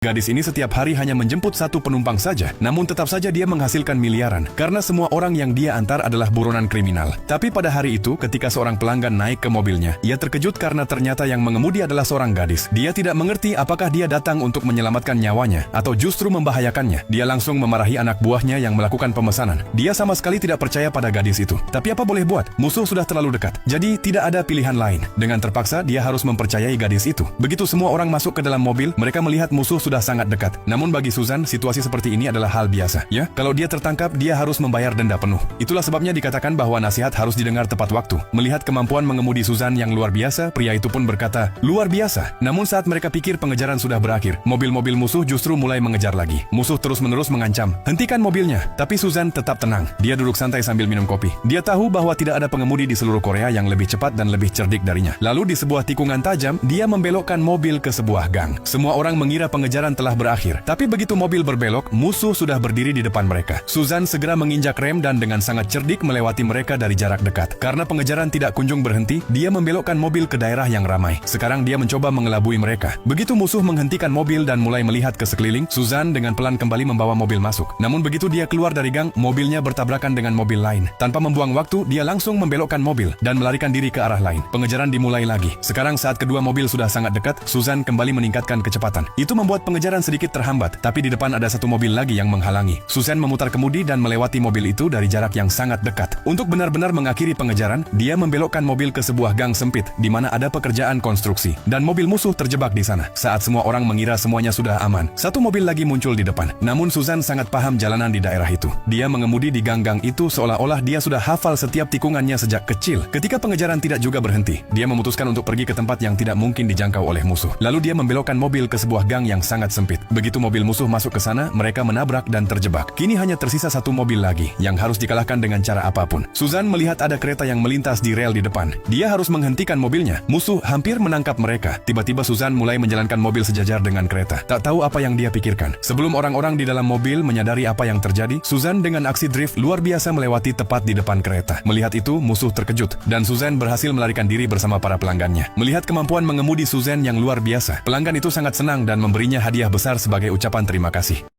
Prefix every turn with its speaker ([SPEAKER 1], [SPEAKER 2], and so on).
[SPEAKER 1] Gadis ini setiap hari hanya menjemput satu penumpang saja, namun tetap saja dia menghasilkan miliaran karena semua orang yang dia antar adalah buronan kriminal. Tapi pada hari itu, ketika seorang pelanggan naik ke mobilnya, ia terkejut karena ternyata yang mengemudi adalah seorang gadis. Dia tidak mengerti apakah dia datang untuk menyelamatkan nyawanya atau justru membahayakannya. Dia langsung memarahi anak buahnya yang melakukan pemesanan. Dia sama sekali tidak percaya pada gadis itu. Tapi apa boleh buat? Musuh sudah terlalu dekat. Jadi tidak ada pilihan lain. Dengan terpaksa, dia harus mempercayai gadis itu. Begitu semua orang masuk ke dalam mobil, mereka melihat musuh sudah sangat dekat. Namun bagi Susan, situasi seperti ini adalah hal biasa. Ya, kalau dia tertangkap, dia harus membayar denda penuh. Itulah sebabnya dikatakan bahwa nasihat harus didengar tepat waktu. Melihat kemampuan mengemudi Susan yang luar biasa, pria itu pun berkata, "Luar biasa." Namun saat mereka pikir pengejaran sudah berakhir, mobil-mobil musuh justru mulai mengejar lagi. Musuh terus-menerus mengancam, "Hentikan mobilnya." Tapi Susan tetap tenang. Dia duduk santai sambil minum kopi. Dia tahu bahwa tidak ada pengemudi di seluruh Korea yang lebih cepat dan lebih cerdik darinya. Lalu di sebuah tikungan tajam, dia membelokkan mobil ke sebuah gang. Semua orang mengira pengejaran telah berakhir. Tapi begitu mobil berbelok, musuh sudah berdiri di depan mereka. Susan segera menginjak rem dan dengan sangat cerdik melewati mereka dari jarak dekat. Karena pengejaran tidak kunjung berhenti, dia membelokkan mobil ke daerah yang ramai. Sekarang dia mencoba mengelabui mereka. Begitu musuh menghentikan mobil dan mulai melihat ke sekeliling, Susan dengan pelan kembali membawa mobil masuk. Namun begitu dia keluar dari gang, mobilnya bertabrakan dengan mobil lain. Tanpa membuang waktu, dia langsung membelokkan mobil dan melarikan diri ke arah lain. Pengejaran dimulai lagi. Sekarang saat kedua mobil sudah sangat dekat, Susan kembali meningkatkan kecepatan. Itu membuat pengejaran sedikit terhambat, tapi di depan ada satu mobil lagi yang menghalangi. Susan memutar kemudi dan melewati mobil itu dari jarak yang sangat dekat. Untuk benar-benar mengakhiri pengejaran, dia membelokkan mobil ke sebuah gang sempit di mana ada pekerjaan konstruksi dan mobil musuh terjebak di sana. Saat semua orang mengira semuanya sudah aman, satu mobil lagi muncul di depan. Namun Susan sangat paham jalanan di daerah itu. Dia mengemudi di gang-gang itu seolah-olah dia sudah hafal setiap tikungannya sejak kecil. Ketika pengejaran tidak juga berhenti, dia memutuskan untuk pergi ke tempat yang tidak mungkin dijangkau oleh musuh. Lalu dia membelokkan mobil ke sebuah gang yang sangat sempit. Begitu mobil musuh masuk ke sana, mereka menabrak dan terjebak. Kini hanya tersisa satu mobil lagi yang harus dikalahkan dengan cara apapun. Susan melihat ada kereta yang melintas di rel di depan. Dia harus menghentikan mobilnya. Musuh hampir menangkap mereka. Tiba-tiba Susan mulai menjalankan mobil sejajar dengan kereta. Tak tahu apa yang dia pikirkan. Sebelum orang-orang di dalam mobil menyadari apa yang terjadi, Susan dengan aksi drift luar biasa melewati tepat di depan kereta. Melihat itu, musuh terkejut dan Susan berhasil melarikan diri bersama para pelanggannya. Melihat kemampuan mengemudi Susan yang luar biasa, pelanggan itu sangat senang dan memberinya hadiah besar sebagai ucapan terima kasih.